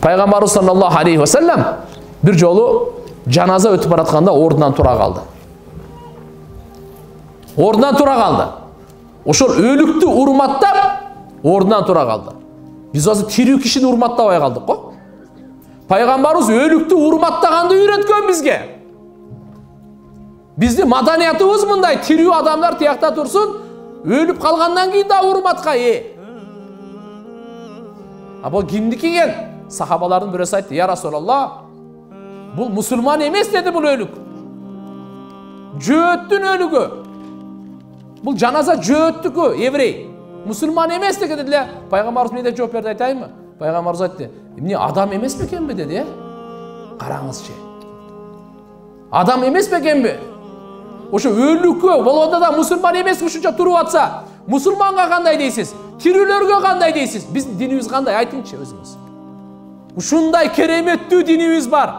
Пайгамбарыбыз саллаллаху алейхи ва саллям bir жолу жаназа өтүп баратканда ордунан тура калды. Ордунан тура калды. Ошол өлүктү урматтап ордунан тура калды. Биз азыр тирүү кишини урматтабай калдык го. Пайгамбарыбыз өлүктү урматтаганды үйрөткөн бизге. Биздин маданиятыбыз мындай, тирүү адамдар тиякта турсун, өлүп калгандан кийин да урматка ээ. Бул кимдики экен? Сахабалардын бирөөсү айтты: "Я Расулаллах, бул мусулман эмес" деди, бул өлүк. Жөөттүн өлүгү. Бул жаназа жөөттүкү, еврей. Мусулман эмес деген эле. Пайгамбарыбыз эмне деп жооп берди айтайынбы? Пайгамбарыбыз айтты: "Эмне адам эмес бекенби?" деди. Караңызчы. Адам эмес бекенби? Ошо өлүккө болгондо да мусулман эмес ушунча туруп атса, мусулманга кандай дейсиз? Тирүүлөргө кандай дейсиз? Биздин динибиз кандай? Айтыңчы өзүңүз. Ушундай кереметтүү динибиз бар.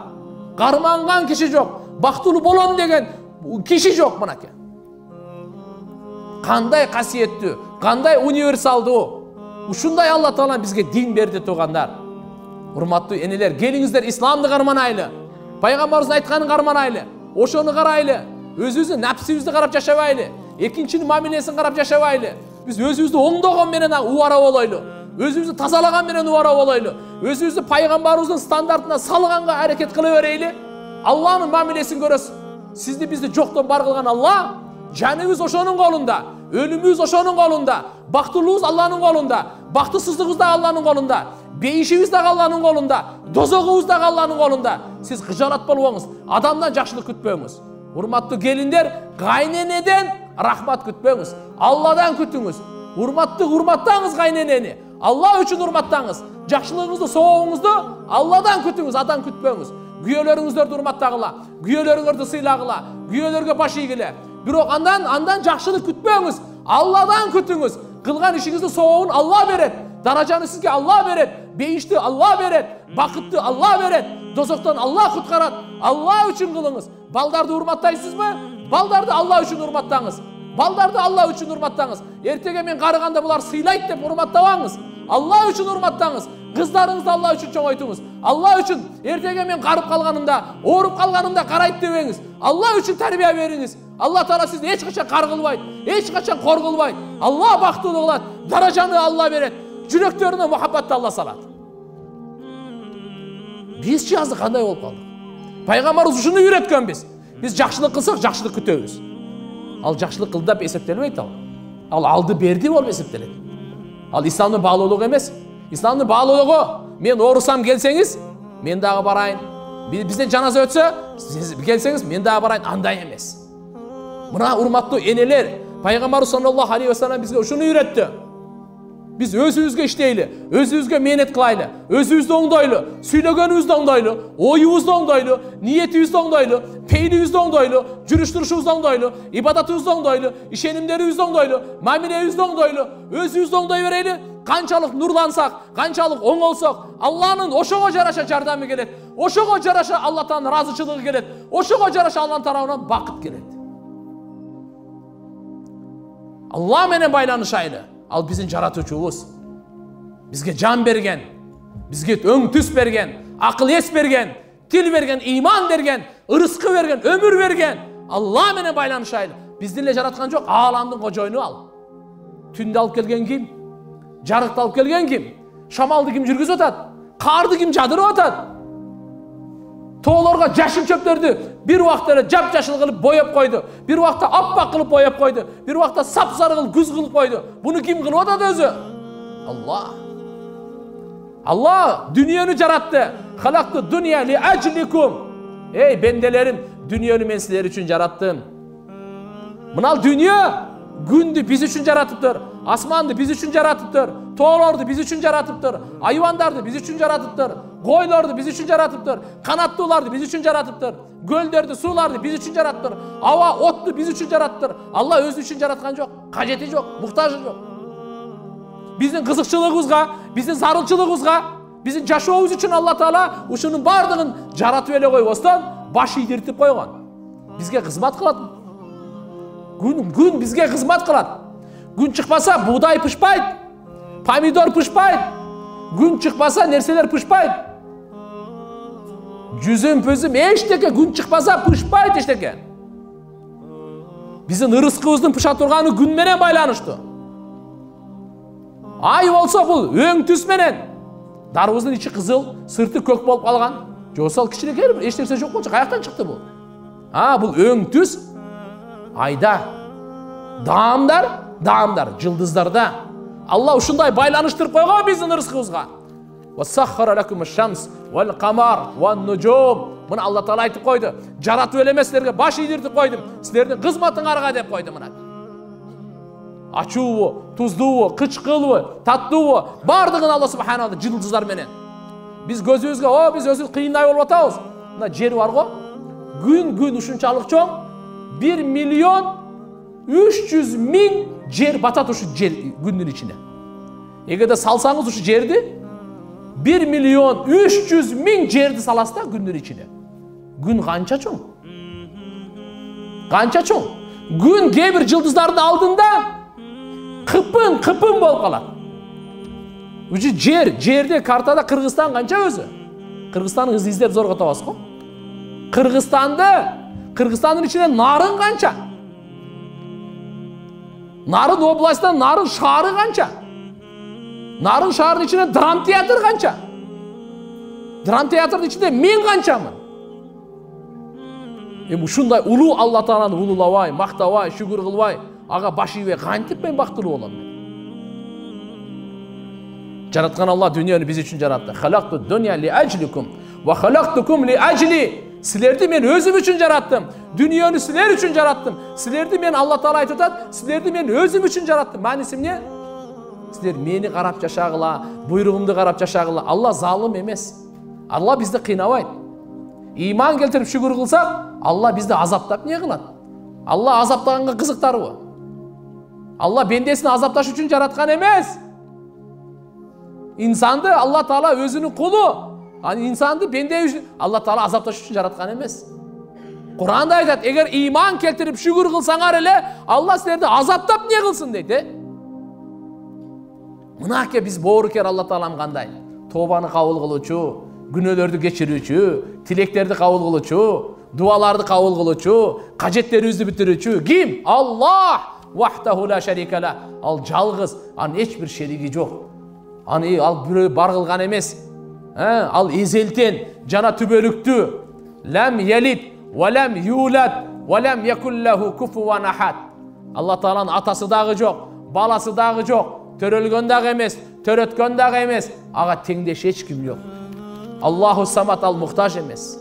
Карманган киши жок. Бактылуу болом деген киши жок мынакей. Кандай касиеттүү, кандай универсалдуу. Ушундай Алла Таала бизге дин берди тугандар. Урматтуу энелер, келиңиздер исламды карманайлы. Пайгамбарыбыздын айтканын карманайлы. Ошону карайлы. Өзүбүздүн напсибизди карап жашабайлы. Экинчинин мамилесин карап жашабайлы. Биз өзүбүздү оңдогон менен убара болойлу. Өзүбүздү тазалаган менен убара болойлу. Өзүбүздү пайгамбарыбыздын стандартына салганга аракет кыла берейли. Алланын мамилесин көрөсүз. Сизди бизди жоктон бар кылган Алла, жаныбыз ошонун колунда, өлүмүбүз ошонун колунда, бактылуубуз Алланын колунда, бактысыздыгыбыз да Алланын колунда, бейишибиз да Алланын колунда, дозогубуз да Алланын колунда. Сиз кыжалат болбоңуз, адамдан жакшылык күтпөңүз. Урматтуу келиндер, кайненеден рахмат күтпөңүз, Алладан күтүңүз. Урматтаңыз кайненени. Алла үчүн урматтаңыз. Жакшылыгыңызды, соогуңузду Алладан күтүңүз, адан күтпөңүз. Күйөөлөрүңүздөрдү урматтагыла, күйөөлөрүңөрдү сыйлагыла, күйөөлөргө баш ийгиле. Бирок андан жакшылык күтпөңүз, Алладан күтүңүз. Кылган ишиңизди соогун Алла берет. Даражаны сизге Алла берет. Бейишти Алла берет. Бакытты Алла берет. Дозоктон Алла куткарат. Алла үчүн кылыңыз. Балдарды урматтайсызбы? Балдарды Алла үчүн урматтаңыз. Балдарды Алла үчүн урматтаңыз. Эртеге мен карыганда булар сыйлайт деп урматтабаңыз. Алла үчүн урматтаңыз. Кыздарыңызды Алла үчүн чоңойтуңуз. Алла үчүн эртеге мен карып калганымда, ооруп калганымда карайт дебеңиз. Алла үчүн тарбия бериңиз. Алла Таала сизди эч качан каргылбайт, эч качан коргулбайт. Алла бактылуу кылат, даражаны Алла берет, жүрөктөрүнө мухаббатты Алла салат. Бизчи азыр кандай болуп калдык? Пайгамбарыбыз ушуну үйрөткөн биз. Биз жакшылык кылсак, жакшылык күтөбүз. Ал жакшылык кылды деп эсептелбейт ал. Ал алды берди болуп эсептелет. Ал исламдын баалуулугу эмес. Исламдын баалуулугу, мен оорусам келсеңиз, мен дагы барайын. Бизден жаназа өтсө, сиз келсеңиз, мен дагы барайын. Андай эмес. Мына урматтуу энелер, Пайгамбарыбыз саллаллаху алейхи ва саллям бизге ушуну үйрөттү. Биз өзүбүзгө иштейли, өзүбүзгө мээнет кылайлы, өзүбүздү оңдойлу, сүйлөгөнүбүздү оңдойлу, оюбузду оңдойлу, ниетибизди оңдойлу, пейилибизди оңдойлу, жүрүш-турушубузду оңдойлу, ибадатыбызды оңдойлу, ишенимдерибизди оңдойлу, мамилебизди оңдойлу, өзүбүздү оңдой берели. Канчалык нурлансак, канчалык оңолсок, Алланын ошого жараша жардамы келет. Ошого жараша Алла Тааланын ыраазычылыгы келет. Ошого жараша Алланын тарабынан бакыт келет. Алла менен байланышайлы. Ал биздин жаратуучубуз. Бизге жан берген, бизге өң түс берген, акыл эс берген, тил берген, иман берген, ырыскы берген, өмүр берген. Алла менен байланышайлы. Бизди эле жараткан жок, ааламдын кожойну ал. Түндү алып келген ким? Жарыкты алып келген ким? Шамалды ким жүргүзүп атат? Карды ким жадырып атат? Тоолорго жашыл чөптөрдү бир убакта эле жап-жашыл кылып боеп койду. Бир убакта аппак кылып боеп койду. Бир убакта сап-сары кылып күз кылып койду. Буну ким кылып атат өзү? Алла. Алла дүйнөнү жаратты. Халакту дуnya li ajlikum. Ey бенделерим, дүйнөнү мен силер үчүн жараттым. Мына дүйнө күндү биз үчүн жаратыптыр. Асманды биз үчүн жаратыптыр. Тоолорду биз үчүн жаратыптыр. Айвандарды биз үчүн жаратыптыр. Койлорду биз үчүн жаратыптыр. Канаттууларды биз үчүн жаратыптыр. Көлдөрдү, сууларды биз үчүн жаратыптыр. Аба, отту биз үчүн жараттыр. Алла өзү үчүн жараткан жок, кажети жок, муктажы жок. Биздин кызыкчылыгыбызга, биздин зарылчылыгыбызга, биздин жашообуз үчүн Алла Таала ушунун бардыгын жаратып эле койбостон баш ийдиртип койгон. Бизге кызмат кылат. Күн бизге кызмат кылат. Күн чыкпаса буудай пышпайт, помидор пышпайт. Күн чыкпаса нерселер пышпайт. жүзім пөзім ештеке, күн шықпаса пышпайды ештеке. Біздің ырысқыбыздың пыша тұрғаны күн менен байланышты. Ай болса бұл өң түс менен. Дарыбыздың içi қызыл, сырты көк болып қалған. Жоқса кішірекер бір ештерсе жоқ болса, қаяқтан шықты бұл? Бұл өң түс айда. Дағымдар, жылдыздарда. Алла ушундай байланыштырып қойған біздің ырысқыбызға. وَسَخَّرَ لَكُمُ الشَّمْسَ وَالْقَمَرَ وَالنُّجُومَ. Мұны Алла Таала айтып қойды. Жаратып елеме сілерге баш ийдіртіп қойдым. Сілердің қызматыңарға деп қойды мұны. Ачуы, тұздуы, қычқылы, таттуы, бардығын Алла Субханаһу жылдыздар менен. Біз көзімізге, біз өзіміз қиындай болып атабыз. Мына жер бар ғой. Күн ушунчалык чоң. 1.300.000 жер батат ушу жер күннің içine. Егерде салсаңыз ушу жерди 1.300.000 жерді саласы да күннің içine. Күн қанша чоң? Қанша чоң? Күн кейбір жылдыздардың алдында қыпын болып қалады. Уже жерде картада Қырғызстан қанша өзі? Қырғызстанның іздеп зорға табасыз ғой. Қырғызстанның içine нарын қанша? Нарын областан нарын шары қанша? Нарын шарының içine драм театр қанша? Драм театрдың içinde мен қаншамын? Ушундай улуу Алла Тааланы улуулабай, мактабай, шүгүр кылбай, ага баш ийбей кантип мен бактылуу болом? Жараткан Алла дүйнөнү биз үчүн жаратты. Халакту дуnya li ajlikum wa khalaqtukum li ajli. Силерди мен өзүм үчүн жараттым. Дүйнөнү силер үчүн жараттым. Силерди мен Алла Таала айтып атат, силерди мен өзүм үчүн жараттым. Мааниси эмне? Силер мени карап жашагыла, буйругумду карап жашагыла. Алла залым эмес. Алла бизди кыйнабайт. Иман келтирип шүгүр кылсак, Алла бизди азаптап не кылат? Алла азаптаганга кызыктарбы? Алла бендесин азапташ үчүн жараткан эмес. İnsandı Allah Taala özünün kulu. Hani insandı bende üstün Allah Taala azaptaş için yaratkан emez. Kur'an'da aytat, eğer iman keltirip şükür kılsaňar ele Allah sizlerdi azaptap ne kılsın deydi. Mınake biz boğruker Allah Taala'm kanday. Tobany kabul kılıçu, günölörдү geçirүүчү, tileklerdi kabul kılıçu, dualardı kabul kılıçu, kajetlerimizi bitirүүчү kim? Allah vahdahu la şerike la. Al жалгыз, анын hiçbir şerigi yok. Al biri bar kılgan emez. Al ezelten, jana tübölüktü. Lem yelid, ve lem yulad, ve lem yekun lehu kufuwan ahad. Allah Taala'nın atası dağı yok, balası dağı yok, törölgön dağı emez, törötkön dağı emez. Ağa tengdeş hiç kim yok. Allahu Samad al muhtaç emez.